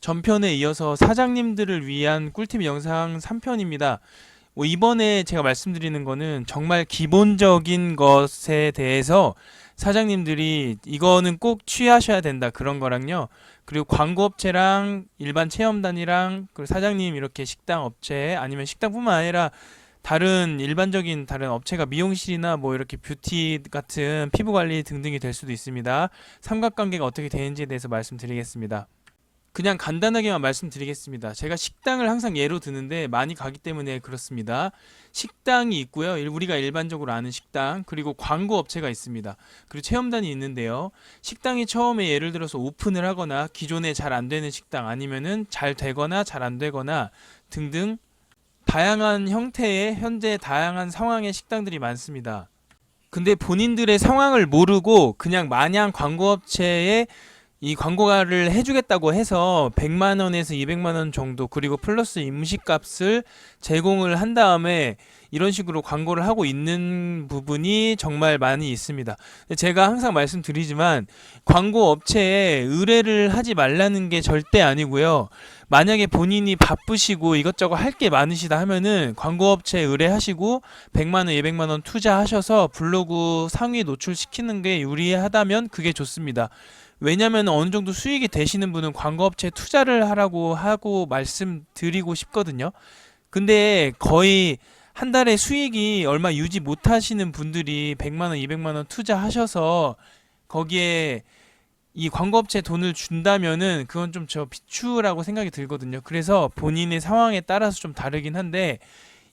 전편에 이어서 사장님들을 위한 꿀팁 영상 3편입니다. 이번에 제가 말씀드리는 거는 정말 기본적인 것에 대해서 사장님들이 이거는 꼭 취하셔야 된다 그런 거랑요. 그리고 광고업체랑 일반 체험단이랑 그리고 사장님 이렇게 식당 업체 아니면 식당뿐만 아니라 다른 일반적인 다른 업체가 미용실이나 뭐 이렇게 뷰티 같은 피부 관리 등등이 될 수도 있습니다. 삼각관계가 어떻게 되는지에 대해서 말씀드리겠습니다. 그냥 간단하게만 말씀드리겠습니다. 제가 식당을 항상 예로 드는데 많이 가기 때문에 그렇습니다. 식당이 있고요. 우리가 일반적으로 아는 식당, 그리고 광고 업체가 있습니다. 그리고 체험단이 있는데요. 식당이 처음에 예를 들어서 오픈을 하거나 기존에 잘 안 되는 식당 아니면은 잘 되거나 잘 안 되거나 등등 다양한 형태의 현재 다양한 상황의 식당들이 많습니다. 근데 본인들의 상황을 모르고 그냥 마냥 광고업체에 이 광고를 해주겠다고 해서 100만 원에서 200만 원 정도 그리고 플러스 임시값을 제공을 한 다음에 이런 식으로 광고를 하고 있는 부분이 정말 많이 있습니다. 제가 항상 말씀드리지만 광고 업체에 의뢰를 하지 말라는 게 절대 아니고요. 만약에 본인이 바쁘시고 이것저것 할 게 많으시다 하면은 광고 업체에 의뢰하시고 100만 원, 200만 원 투자하셔서 블로그 상위 노출시키는 게 유리하다면 그게 좋습니다. 왜냐면 어느 정도 수익이 되시는 분은 광고업체에 투자를 하라고 하고 말씀드리고 싶거든요. 근데 거의 한 달에 수익이 얼마 유지 못 하시는 분들이 100만 원, 200만 원 투자하셔서 거기에 이 광고업체 돈을 준다면은 그건 좀 저 비추라고 생각이 들거든요. 그래서 본인의 상황에 따라서 좀 다르긴 한데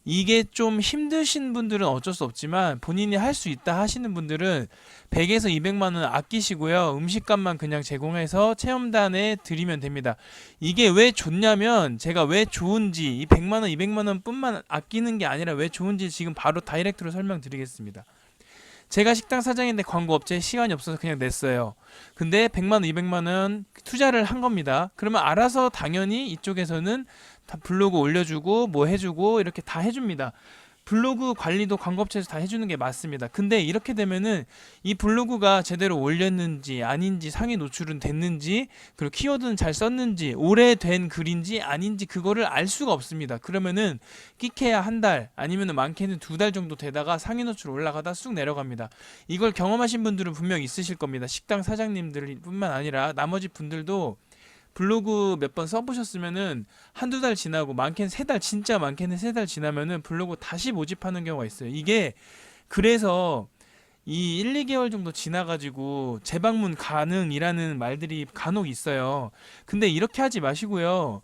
이게 좀 힘드신 분들은 어쩔 수 없지만 본인이 할 수 있다 하시는 분들은 100에서 200만 원 아끼시고요. 음식값만 그냥 제공해서 체험단에 드리면 됩니다. 이게 왜 좋냐면 제가 왜 좋은지 이 100만 원, 200만 원 뿐만 아끼는 게 아니라 왜 좋은지 지금 바로 다이렉트로 설명드리겠습니다. 제가 식당 사장인데 광고 업체에 시간이 없어서 그냥 냈어요. 근데 100만 원, 200만 원 투자를 한 겁니다. 그러면 알아서 당연히 이쪽에서는 다 블로그 올려주고 뭐 해주고 이렇게 다 해줍니다. 블로그 관리도 광고업체에서 다 해주는 게 맞습니다. 근데 이렇게 되면은 이 블로그가 제대로 올렸는지 아닌지 상위 노출은 됐는지 그리고 키워드는 잘 썼는지 오래된 글인지 아닌지 그거를 알 수가 없습니다. 그러면은 끼케야 한 달 아니면은 많게는 2달 정도 되다가 상위 노출 올라가다 쑥 내려갑니다. 이걸 경험하신 분들은 분명 있으실 겁니다. 식당 사장님들 뿐만 아니라 나머지 분들도 블로그 몇 번 써보셨으면은 한두 달 지나고 많게는 3달 진짜 많게는 3달 지나면은 블로그 다시 모집하는 경우가 있어요. 이게 그래서 이 1, 2개월 정도 지나가지고 재방문 가능이라는 말들이 간혹 있어요. 근데 이렇게 하지 마시고요.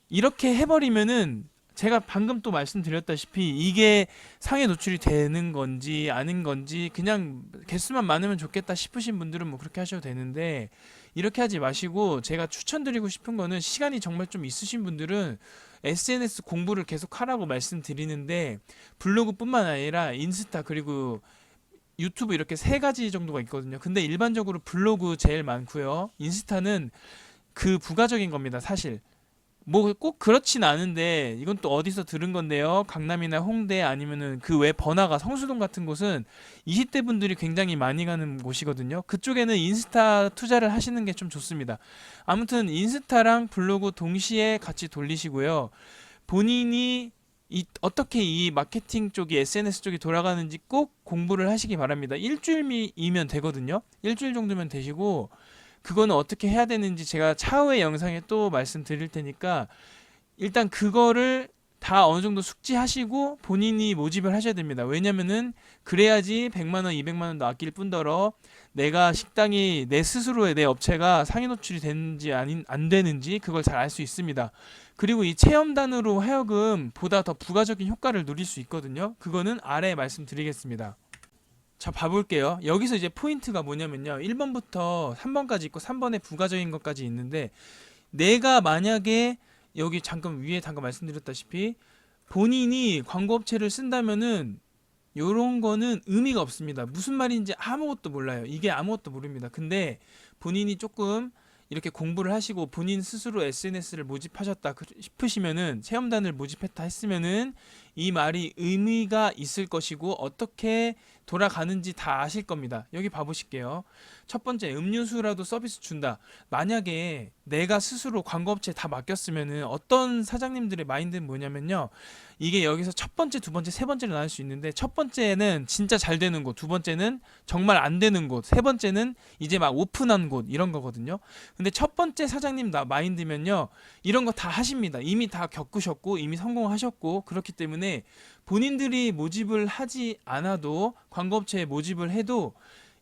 이렇게 해버리면은 제가 방금 또 말씀드렸다시피 이게 상해 노출이 되는 건지 아닌 건지 그냥 개수만 많으면 좋겠다 싶으신 분들은 뭐 그렇게 하셔도 되는데 이렇게 하지 마시고 제가 추천드리고 싶은 거는 시간이 정말 좀 있으신 분들은 SNS 공부를 계속 하라고 말씀드리는데 블로그뿐만 아니라 인스타 그리고 유튜브 이렇게 3가지 정도가 있거든요. 근데 일반적으로 블로그 제일 많고요. 인스타는 그 부가적인 겁니다, 사실. 뭐 꼭 그렇진 않은데 이건 또 어디서 들은 건데요. 강남이나 홍대 아니면은 그 외 번화가 성수동 같은 곳은 20대 분들이 굉장히 많이 가는 곳이거든요. 그쪽에는 인스타 투자를 하시는 게 좀 좋습니다. 아무튼 인스타랑 블로그 동시에 같이 돌리시고요. 본인이 어떻게 이 마케팅 쪽이 SNS 쪽이 돌아가는지 꼭 공부를 하시기 바랍니다. 일주일이면 되거든요. 일주일 정도면 되시고 그거는 어떻게 해야 되는지 제가 차후의 영상에 또 말씀드릴 테니까 일단 그거를 다 어느 정도 숙지하시고 본인이 모집을 하셔야 됩니다. 왜냐면은 그래야지 100만 원, 200만 원도 아낄 뿐더러 내가 식당이 내 스스로의 내 업체가 상위 노출이 되는지 안 되는지 그걸 잘 알 수 있습니다. 그리고 이 체험단으로 하여금 보다 더 부가적인 효과를 누릴 수 있거든요. 그거는 아래에 말씀드리겠습니다. 자, 봐볼게요. 여기서 이제 포인트가 뭐냐면요. 1번부터 3번까지 있고 3번에 부가적인 것까지 있는데 내가 만약에 여기 잠깐 위에 잠깐 말씀드렸다시피 본인이 광고업체를 쓴다면은 요런 거는 의미가 없습니다. 무슨 말인지 아무것도 몰라요. 이게 아무것도 모릅니다. 근데 본인이 조금 이렇게 공부를 하시고 본인 스스로 SNS를 모집하셨다 싶으시면은 체험단을 모집했다 했으면은 이 말이 의미가 있을 것이고 어떻게 돌아가는지 다 아실 겁니다. 여기 봐보실게요. 첫 번째, 음료수라도 서비스 준다. 만약에 내가 스스로 광고업체에 다 맡겼으면은 어떤 사장님들의 마인드는 뭐냐면요. 이게 여기서 첫 번째, 두 번째, 세 번째로 나눌 수 있는데, 첫 번째는 진짜 잘 되는 곳, 두 번째는 정말 안 되는 곳, 세 번째는 이제 막 오픈한 곳, 이런 거거든요. 근데 첫 번째 사장님 마인드면요. 이런 거 다 하십니다. 이미 다 겪으셨고, 이미 성공하셨고, 그렇기 때문에 본인들이 모집을 하지 않아도 광고업체에 모집을 해도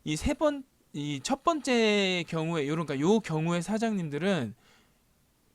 이 첫 번째 경우에 요런, 요 경우의 사장님들은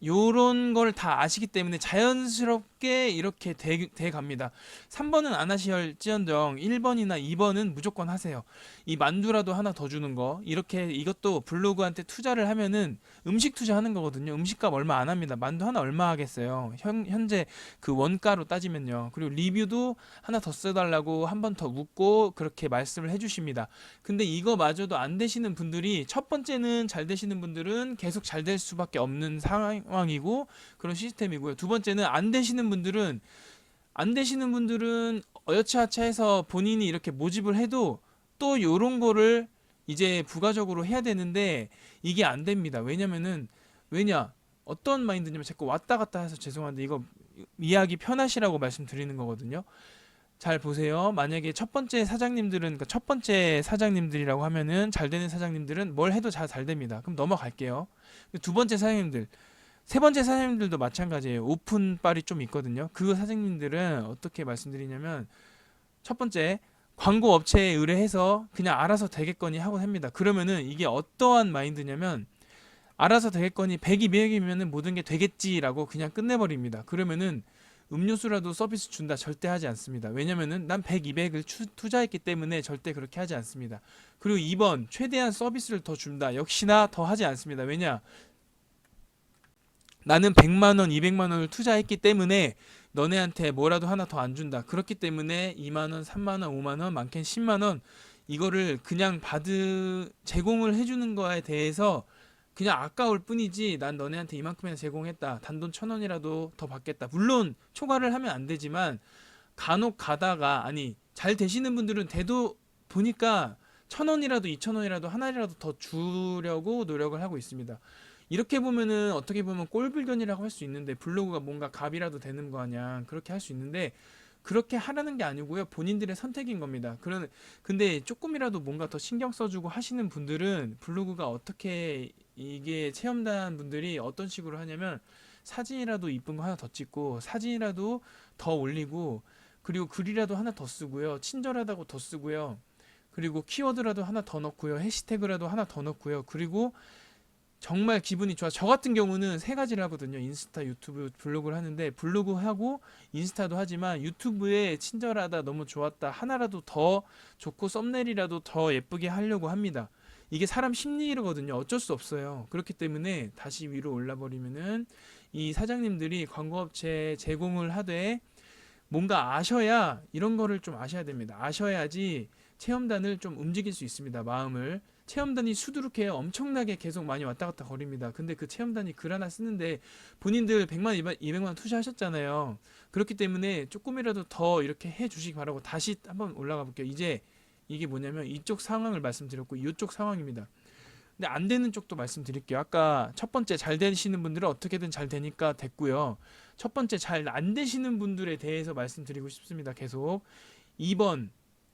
요런 걸 다 아시기 때문에 자연스럽게 이렇게 돼 갑니다. 3번은 안 하실지언정 1번이나 2번은 무조건 하세요. 이 만두라도 하나 더 주는 거. 이렇게 이것도 블로그한테 투자를 하면은 음식 투자하는 거거든요. 음식값 얼마 안 합니다. 만두 하나 얼마 하겠어요. 현재 그 원가로 따지면요. 그리고 리뷰도 하나 더 써달라고 한 번 더 묻고 그렇게 말씀을 해주십니다. 근데 이거마저도 안 되시는 분들이, 첫 번째는 잘 되시는 분들은 계속 잘 될 수밖에 없는 상황이고 그런 시스템이고요. 두 번째는 안 되시는 분들은 어여차하차해서 본인이 이렇게 모집을 해도 또 요런 거를 이제 부가적으로 해야 되는데 이게 안 됩니다. 왜냐 어떤 마인드냐면, 자꾸 왔다 갔다 해서 죄송한데 이거 이해하기 편하시라고 말씀드리는 거거든요. 잘 보세요. 만약에 첫 번째 사장님들은, 그러니까 첫 번째 사장님들이라고 하면은 잘 되는 사장님들은 뭘 해도 잘 됩니다. 그럼 넘어갈게요. 두 번째 사장님들, 세 번째 사장님들도 마찬가지예요. 오픈빨이 좀 있거든요. 그 사장님들은 어떻게 말씀드리냐면, 첫 번째, 광고 업체에 의뢰해서 그냥 알아서 되겠거니 하고 합니다. 그러면은 이게 어떠한 마인드냐면, 알아서 되겠거니 100, 200이면은 모든 게 되겠지라고 그냥 끝내버립니다. 그러면은 음료수라도 서비스 준다 절대 하지 않습니다. 왜냐면은 난 100, 200을 투자했기 때문에 절대 그렇게 하지 않습니다. 그리고 2번, 최대한 서비스를 더 준다. 역시나 더 하지 않습니다. 왜냐? 나는 100만 원, 200만 원을 투자했기 때문에 너네한테 뭐라도 하나 더 안 준다. 그렇기 때문에 2만 원, 3만 원, 5만 원, 많게는 10만 원, 이거를 그냥 제공을 해주는 거에 대해서 그냥 아까울 뿐이지, 난 너네한테 이만큼이나 제공했다. 단돈 1,000원이라도 더 받겠다. 물론 초과를 하면 안 되지만 간혹 가다가, 아니 잘 되시는 분들은 대도 보니까 1,000원이라도 2,000원이라도 하나라도 더 주려고 노력을 하고 있습니다. 이렇게 보면은 어떻게 보면 꼴불견이라고 할 수 있는데, 블로그가 뭔가 갑이라도 되는 거 아니야, 그렇게 할 수 있는데, 그렇게 하라는 게 아니고요. 본인들의 선택인 겁니다. 근데 조금이라도 뭔가 더 신경 써주고 하시는 분들은, 블로그가 어떻게, 이게 체험단 분들이 어떤 식으로 하냐면, 사진이라도 이쁜 거 하나 더 찍고, 사진이라도 더 올리고, 그리고 글이라도 하나 더 쓰고요. 친절하다고 더 쓰고요. 그리고 키워드라도 하나 더 넣고요. 해시태그라도 하나 더 넣고요. 그리고 정말 기분이 좋아. 저 같은 경우는 세 가지를 하거든요. 인스타, 유튜브, 블로그를 하는데, 블로그 하고 인스타도 하지만 유튜브에 친절하다, 너무 좋았다, 하나라도 더 좋고 썸네일이라도 더 예쁘게 하려고 합니다. 이게 사람 심리거든요. 어쩔 수 없어요. 그렇기 때문에 다시 위로 올라버리면은, 이 사장님들이 광고업체 제공을 하되 뭔가 아셔야, 이런 거를 좀 아셔야 됩니다. 아셔야지 체험단을 좀 움직일 수 있습니다. 마음을. 체험단이 수두룩해요. 엄청나게 계속 많이 왔다 갔다 거립니다. 근데 그 체험단이 글 하나 쓰는데 본인들 100만, 200만 원 투자하셨잖아요. 그렇기 때문에 조금이라도 더 이렇게 해 주시기 바라고, 다시 한번 올라가 볼게요. 이제 이게 뭐냐면, 이쪽 상황을 말씀드렸고 이쪽 상황입니다. 근데 안 되는 쪽도 말씀드릴게요. 아까 첫 번째 잘 되시는 분들은 어떻게든 잘 되니까 됐고요. 첫 번째 잘 안 되시는 분들에 대해서 말씀드리고 싶습니다. 계속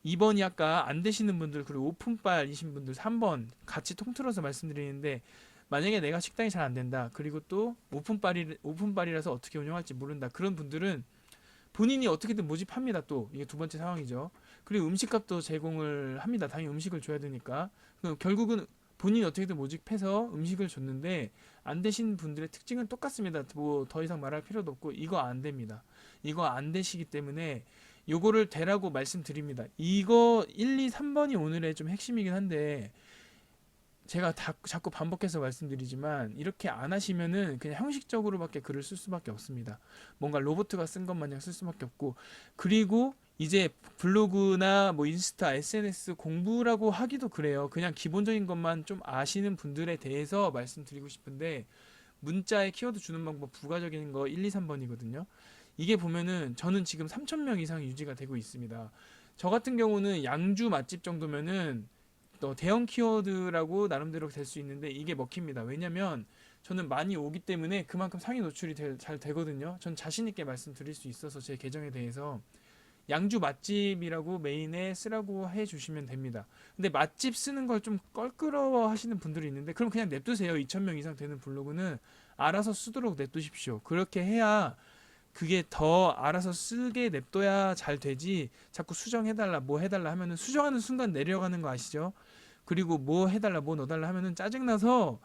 2번이 아까 안 되시는 분들, 그리고 오픈빨이신 분들 3번 같이 통틀어서 말씀드리는데, 만약에 내가 식당이 잘 안 된다, 그리고 또 오픈빨이라서 어떻게 운영할지 모른다, 그런 분들은 본인이 어떻게든 모집합니다. 또 이게 두 번째 상황이죠. 그리고 음식값도 제공을 합니다. 당연히 음식을 줘야 되니까. 결국은 본인이 어떻게든 모집해서 음식을 줬는데, 안 되신 분들의 특징은 똑같습니다. 뭐 더 이상 말할 필요도 없고, 이거 안 됩니다. 이거 안 되시기 때문에 요거를 되라고 말씀드립니다. 이거 1, 2, 3번이 오늘의 좀 핵심이긴 한데, 제가 자꾸 반복해서 말씀드리지만, 이렇게 안 하시면은 그냥 형식적으로밖에 글을 쓸 수밖에 없습니다. 뭔가 로보트가 쓴 것 마냥 쓸 수밖에 없고, 그리고 이제 블로그나 뭐 인스타, SNS 공부라고 하기도 그래요. 그냥 기본적인 것만 좀 아시는 분들에 대해서 말씀드리고 싶은데, 문자에 키워드 주는 방법 부가적인 거 1, 2, 3번이거든요. 이게 보면은 저는 지금 3,000명 이상 유지가 되고 있습니다. 저 같은 경우는 양주 맛집 정도면은 또 대형 키워드라고 나름대로 될 수 있는데 이게 먹힙니다. 왜냐면 저는 많이 오기 때문에 그만큼 상위 노출이 잘 되거든요. 전 자신 있게 말씀드릴 수 있어서 제 계정에 대해서 양주 맛집이라고 메인에 쓰라고 해주시면 됩니다. 근데 맛집 쓰는 걸 좀 껄끄러워 하시는 분들이 있는데 그럼 그냥 냅두세요. 2,000명 이상 되는 블로그는 알아서 쓰도록 냅두십시오. 그렇게 해야 그게 더 알아서 쓰게 냅둬야 잘 되지. 자꾸 수정해달라 뭐 해달라 하면은 수정하는 순간 내려가는 거 아시죠? 그리고 뭐 해달라 뭐 넣어달라 하면은 짜증나서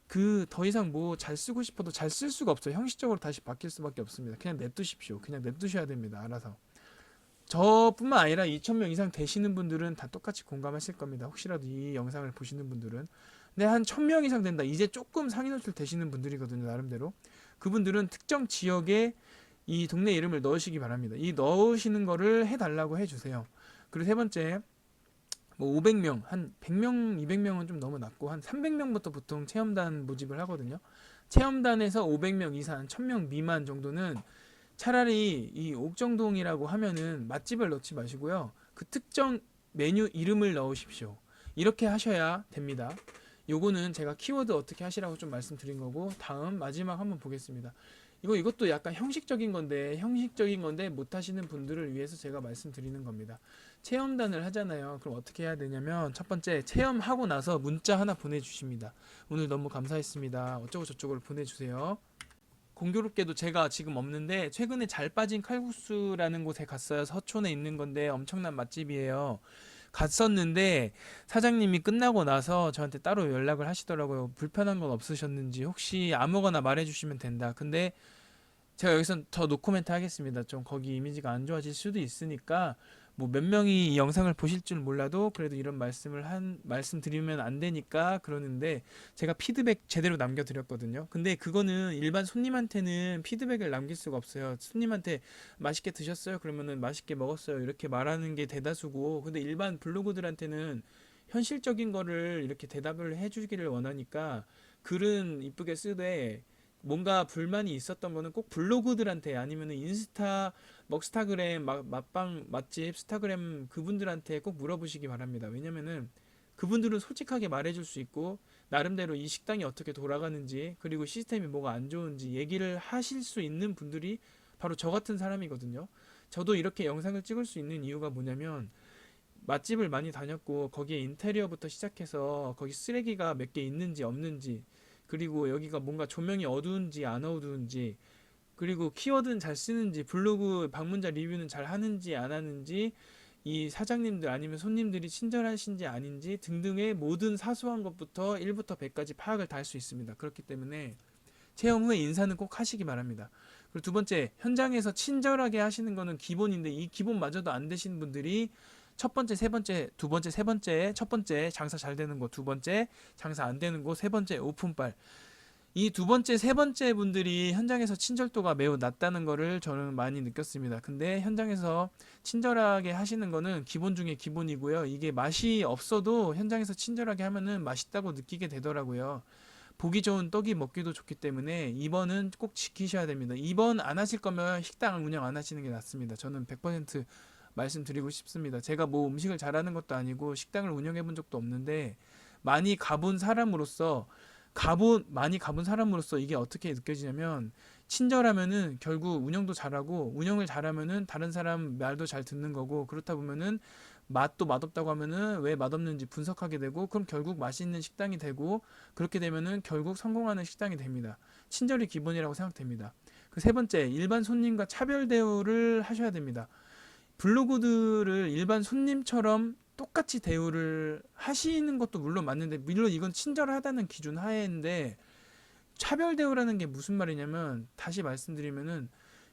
그 더 이상 뭐 잘 쓰고 싶어도 잘 쓸 수가 없어요. 형식적으로 다시 바뀔 수밖에 없습니다. 그냥 냅두십시오. 그냥 냅두셔야 됩니다. 알아서. 저뿐만 아니라 2,000명 이상 되시는 분들은 다 똑같이 공감하실 겁니다. 혹시라도 이 영상을 보시는 분들은. 근데 한 1,000명 이상 된다. 이제 조금 상위 노출 되시는 분들이거든요. 나름대로. 그분들은 특정 지역에 이 동네 이름을 넣으시기 바랍니다. 이 넣으시는 거를 해달라고 해주세요. 그리고 세 번째, 뭐 500명, 한 100명, 200명은 좀 너무 낮고 한 300명부터 보통 체험단 모집을 하거든요. 체험단에서 500명 이상, 1,000명 미만 정도는 차라리 이 옥정동이라고 하면은 맛집을 넣지 마시고요. 그 특정 메뉴 이름을 넣으십시오. 이렇게 하셔야 됩니다. 요거는 제가 키워드 어떻게 하시라고 좀 말씀드린 거고 다음 마지막 한번 보겠습니다. 이것도 약간 형식적인 건데 못 하시는 분들을 위해서 제가 말씀드리는 겁니다. 체험단을 하잖아요. 그럼 어떻게 해야 되냐면 첫 번째 체험하고 나서 문자 하나 보내주십니다. 오늘 너무 감사했습니다. 어쩌고 저쩌고를 보내주세요. 공교롭게도 제가 지금 없는데 최근에 잘 빠진 칼국수라는 곳에 갔어요. 서촌에 있는 건데 엄청난 맛집이에요. 갔었는데 사장님이 끝나고 나서 저한테 따로 연락을 하시더라고요. 불편한 건 없으셨는지 혹시 아무거나 말해주시면 된다. 근데 제가 여기서 더 노코멘트 하겠습니다. 좀 거기 이미지가 안 좋아질 수도 있으니까 뭐 몇 명이 이 영상을 보실 줄 몰라도 그래도 이런 말씀드리면 안 되니까 그러는데 제가 피드백 제대로 남겨드렸거든요. 근데 그거는 일반 손님한테는 피드백을 남길 수가 없어요. 손님한테 맛있게 드셨어요? 그러면은 맛있게 먹었어요. 이렇게 말하는 게 대다수고 근데 일반 블로그들한테는 현실적인 거를 이렇게 대답을 해주기를 원하니까 글은 이쁘게 쓰되 뭔가 불만이 있었던 거는 꼭 블로그들한테 아니면 인스타, 먹스타그램, 맛방, 맛집, 스타그램 그분들한테 꼭 물어보시기 바랍니다. 왜냐면은 그분들은 솔직하게 말해줄 수 있고 나름대로 이 식당이 어떻게 돌아가는지 그리고 시스템이 뭐가 안 좋은지 얘기를 하실 수 있는 분들이 바로 저 같은 사람이거든요. 저도 이렇게 영상을 찍을 수 있는 이유가 뭐냐면 맛집을 많이 다녔고 거기에 인테리어부터 시작해서 거기 쓰레기가 몇 개 있는지 없는지 그리고 여기가 뭔가 조명이 어두운지 안 어두운지 그리고 키워드는 잘 쓰는지 블로그 방문자 리뷰는 잘 하는지 안 하는지 이 사장님들 아니면 손님들이 친절하신지 아닌지 등등의 모든 사소한 것부터 1부터 100까지 파악을 다 할 수 있습니다. 그렇기 때문에 체험 후에 인사는 꼭 하시기 바랍니다. 그리고 두 번째, 현장에서 친절하게 하시는 거는 기본인데 이 기본마저도 안 되시는 분들이 첫 번째, 세 번째, 두 번째, 세 번째, 첫 번째 장사 잘 되는 곳, 두 번째 장사 안 되는 곳, 세 번째 오픈빨. 이 두 번째, 세 번째 분들이 현장에서 친절도가 매우 낮다는 거를 저는 많이 느꼈습니다. 근데 현장에서 친절하게 하시는 거는 기본 중에 기본이고요. 이게 맛이 없어도 현장에서 친절하게 하면은 맛있다고 느끼게 되더라고요. 보기 좋은 떡이 먹기도 좋기 때문에 2번은 꼭 지키셔야 됩니다. 2번 안 하실 거면 식당 운영 안 하시는 게 낫습니다. 저는 100% 말씀드리고 싶습니다. 제가 뭐 음식을 잘하는 것도 아니고 식당을 운영해 본 적도 없는데 많이 가본 사람으로서 이게 어떻게 느껴지냐면 친절하면은 결국 운영도 잘하고 운영을 잘하면은 다른 사람 말도 잘 듣는 거고 그렇다 보면은 맛도 맛없다고 하면은 왜 맛없는지 분석하게 되고 그럼 결국 맛있는 식당이 되고 그렇게 되면은 결국 성공하는 식당이 됩니다. 친절이 기본이라고 생각됩니다. 그 세 번째, 일반 손님과 차별 대우를 하셔야 됩니다. 블로그들을 일반 손님처럼 똑같이 대우를 하시는 것도 물론 맞는데 물론 이건 친절하다는 기준 하에인데 차별 대우라는 게 무슨 말이냐면 다시 말씀드리면은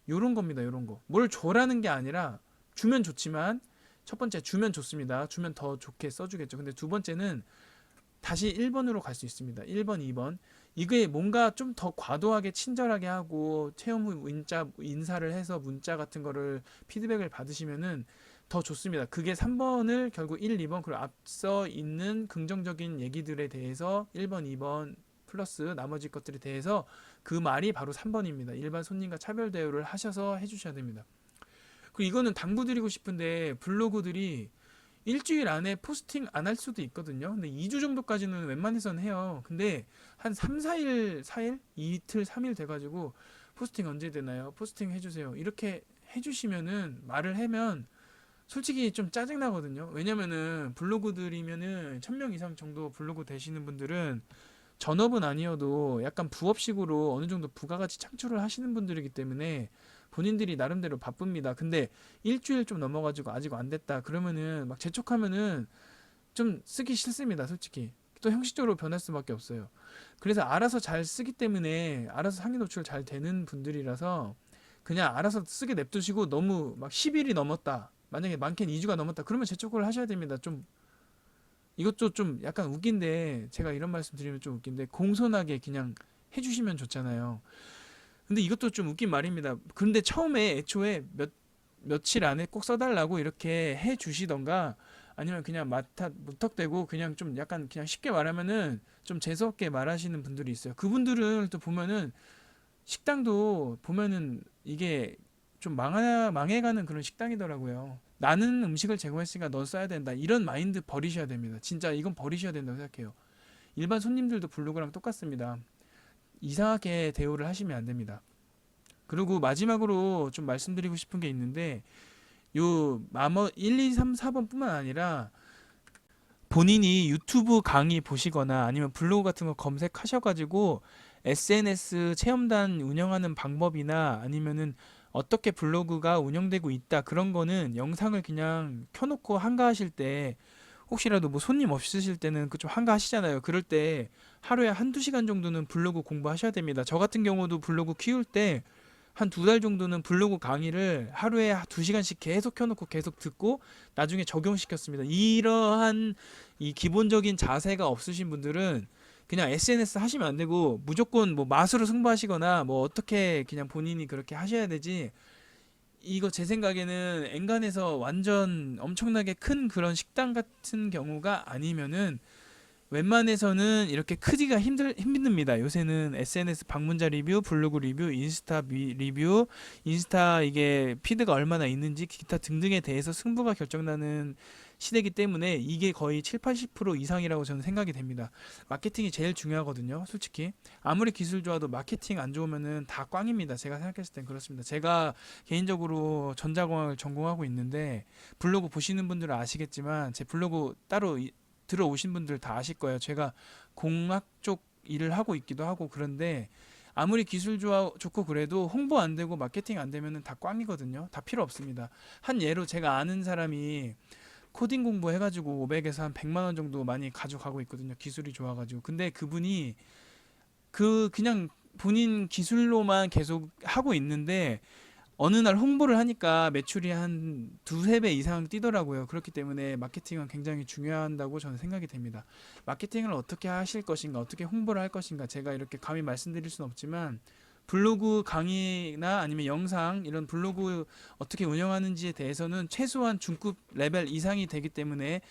요런 겁니다. 요런 거. 뭘 줘라는 게 아니라 주면 좋지만 첫 번째 주면 좋습니다. 주면 더 좋게 써주겠죠. 근데 두 번째는 다시 1번으로 갈 수 있습니다. 1번, 2번. 이게 뭔가 좀 더 과도하게 친절하게 하고 체험 후 인사를 해서 문자 같은 거를 피드백을 받으시면은 더 좋습니다. 그게 3번을 결국 1, 2번 그리고 앞서 있는 긍정적인 얘기들에 대해서 1번, 2번 플러스 나머지 것들에 대해서 그 말이 바로 3번입니다. 일반 손님과 차별 대우를 하셔서 해주셔야 됩니다. 그리고 이거는 당부드리고 싶은데 블로그들이 일주일 안에 포스팅 안 할 수도 있거든요. 근데 2주 정도까지는 웬만해서는 해요. 근데 한 3, 4일, 4일? 이틀, 3일 돼가지고 포스팅 언제 되나요? 포스팅 해주세요. 이렇게 해주시면은 말을 하면 솔직히 좀 짜증나거든요. 왜냐면은 블로그들이면은 1000명 이상 정도 블로그 되시는 분들은 전업은 아니어도 약간 부업식으로 어느 정도 부가가치 창출을 하시는 분들이기 때문에 본인들이 나름대로 바쁩니다. 근데 일주일 좀 넘어가지고 아직 안 됐다 그러면은 막 재촉하면은 좀 쓰기 싫습니다. 솔직히 또 형식적으로 변할 수밖에 없어요. 그래서 알아서 잘 쓰기 때문에 알아서 상위 노출 잘 되는 분들이라서 그냥 알아서 쓰게 냅두시고, 너무 막 10일이 넘었다, 만약에 많게는 2주가 넘었다 그러면 재촉을 하셔야 됩니다. 좀 이것도 좀 약간 웃긴데, 제가 이런 말씀 드리면 좀 웃긴데 공손하게 그냥 해주시면 좋잖아요. 근데 이것도 좀 웃긴 말입니다. 근데 처음에 애초에 며칠 안에 꼭 써달라고 이렇게 해 주시던가, 아니면 그냥 무턱대고 그냥 좀 약간 그냥 쉽게 말하면은 좀 재수없게 말하시는 분들이 있어요. 그분들은 또 보면은 식당도 보면은 이게 좀 망해가는 그런 식당이더라고요. 나는 음식을 제공했으니까 넌 써야 된다, 이런 마인드 버리셔야 됩니다. 진짜 이건 버리셔야 된다고 생각해요. 일반 손님들도 블로그랑 똑같습니다. 이상하게 대우를 하시면 안 됩니다. 그리고 마지막으로 좀 말씀드리고 싶은 게 있는데, 요 마머 1, 2, 3, 4번 뿐만 아니라 본인이 유튜브 강의 보시거나 아니면 블로그 같은 거 검색하셔가지고 SNS 체험단 운영하는 방법이나 아니면은 어떻게 블로그가 운영되고 있다, 그런 거는 영상을 그냥 켜놓고 한가하실 때, 혹시라도 뭐 손님 없으실 때는 그 좀 한가하시잖아요. 그럴 때 하루에 한두 시간 정도는 블로그 공부하셔야 됩니다. 저 같은 경우도 블로그 키울 때 한 2달 정도는 블로그 강의를 하루에 2시간씩 계속 켜놓고 계속 듣고 나중에 적용시켰습니다. 이러한 이 기본적인 자세가 없으신 분들은 그냥 SNS 하시면 안 되고, 무조건 뭐 맛으로 승부하시거나 뭐 어떻게 그냥 본인이 그렇게 하셔야 되지, 이거 제 생각에는 엔간해서 완전 엄청나게 큰 그런 식당 같은 경우가 아니면은 웬만해서는 이렇게 크기가 힘듭니다. 요새는 SNS 방문자 리뷰, 블로그 리뷰, 인스타 리뷰, 인스타 이게 피드가 얼마나 있는지 기타 등등에 대해서 승부가 결정나는 시대이기 때문에 이게 거의 7, 80% 이상이라고 저는 생각이 됩니다. 마케팅이 제일 중요하거든요. 솔직히 아무리 기술 좋아도 마케팅 안 좋으면은 다 꽝입니다. 제가 생각했을 땐 그렇습니다. 제가 개인적으로 전자공학을 전공하고 있는데, 블로그 보시는 분들은 아시겠지만 제 블로그 따로 들어오신 분들 다 아실 거예요. 제가 공학 쪽 일을 하고 있기도 하고, 그런데 아무리 기술 좋고 그래도 홍보 안 되고 마케팅 안 되면은 다 꽝이거든요. 다 필요 없습니다. 한 예로 제가 아는 사람이 코딩 공부해가지고 500에서 한 100만 원 정도 많이 가져가고 있거든요. 기술이 좋아가지고. 근데 그분이 그냥 본인 기술로만 계속 하고 있는데 어느 날 홍보를 하니까 매출이 한 두세 배 이상 뛰더라고요. 그렇기 때문에 마케팅은 굉장히 중요한다고 저는 생각이 됩니다. 마케팅을 어떻게 하실 것인가, 어떻게 홍보를 할 것인가, 제가 이렇게 감히 말씀드릴 수는 없지만 블로그 강의나 아니면 영상, 이런 블로그 어떻게 운영하는지에 대해서는 최소한 중급 레벨 이상이 되기 때문에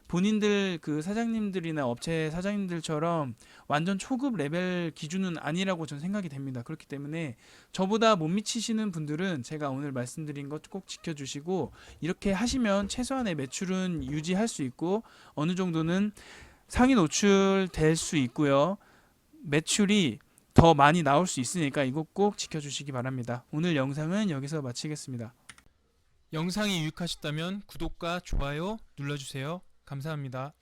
본인들 그 사장님들이나 업체 사장님들처럼 완전 초급 레벨 기준은 아니라고 저는 생각이 됩니다. 그렇기 때문에 저보다 못 미치시는 분들은 제가 오늘 말씀드린 것 꼭 지켜주시고, 이렇게 하시면 최소한의 매출은 유지할 수 있고 어느 정도는 상위 노출 될 수 있고요. 매출이 더 많이 나올 수 있으니까 이거 꼭 지켜주시기 바랍니다. 오늘 영상은 여기서 마치겠습니다. 영상이 유익하셨다면 구독과 좋아요 눌러주세요. 감사합니다.